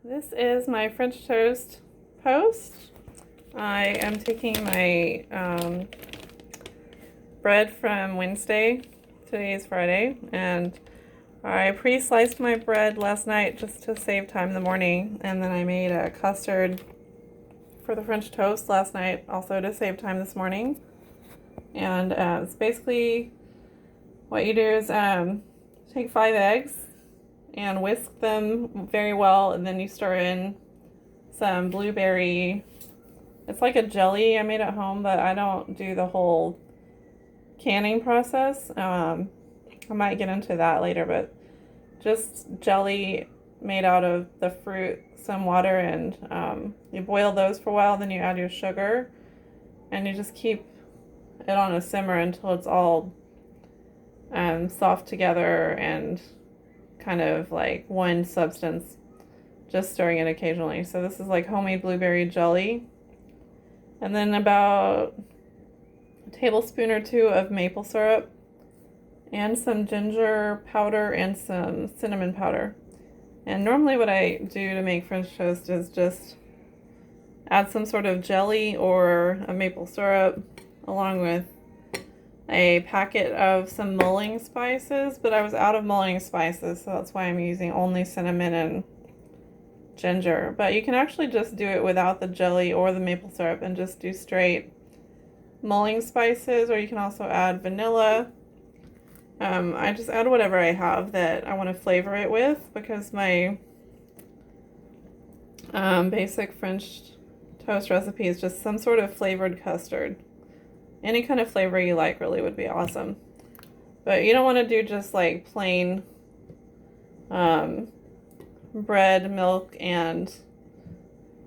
This is my French toast post. I am taking my bread from Wednesday. Today is Friday, and I pre-sliced my bread last night just to save time in the morning, and then I made a custard for the French toast last night also to save time this morning. And it's basically what you do is take 5 eggs and whisk them very well, and then you stir in some blueberry. It's like a jelly I made at home, but I don't do the whole canning process. I might get into that later, but just jelly made out of the fruit, some water, and you boil those for a while, then you add your sugar, and you just keep it on a simmer until it's all soft together and kind of like one substance, just stirring it occasionally. So this is like homemade blueberry jelly. And then about a tablespoon or 2 of maple syrup and some ginger powder and some cinnamon powder. And normally what I do to make French toast is just add some sort of jelly or a maple syrup along with a packet of some mulling spices, but I was out of mulling spices, so that's why I'm using only cinnamon and ginger. But you can actually just do it without the jelly or the maple syrup and just do straight mulling spices, or you can also add vanilla. I just add whatever I have that I want to flavor it with, because my basic French toast recipe is just some sort of flavored custard. Any kind of flavor you like really would be awesome. But you don't want to do just like plain bread, milk, and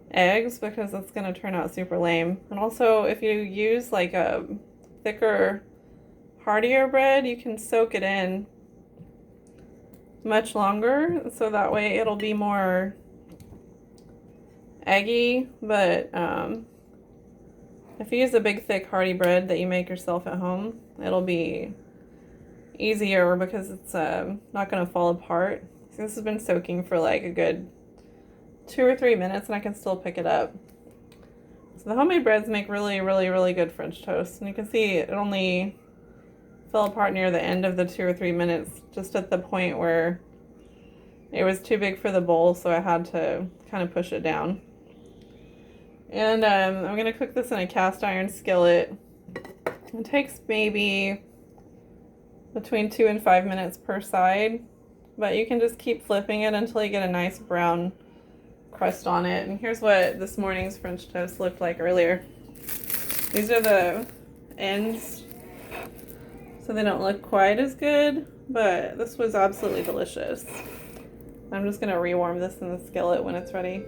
eggs, because it's going to turn out super lame. And also, if you use like a thicker, heartier bread, you can soak it in much longer, so that way it'll be more eggy. But if you use a big, thick, hearty bread that you make yourself at home, it'll be easier because it's not going to fall apart. So this has been soaking for like a good 2 or 3 minutes, and I can still pick it up. So the homemade breads make really, really, really good French toast. And you can see it only fell apart near the end of the 2 or 3 minutes, just at the point where it was too big for the bowl, so I had to kind of push it down. And I'm going to cook this in a cast iron skillet. It takes maybe between 2 and 5 minutes per side, but you can just keep flipping it until you get a nice brown crust on it. And here's what this morning's French toast looked like earlier. These are the ends, so they don't look quite as good, but this was absolutely delicious. I'm just going to rewarm this in the skillet when it's ready.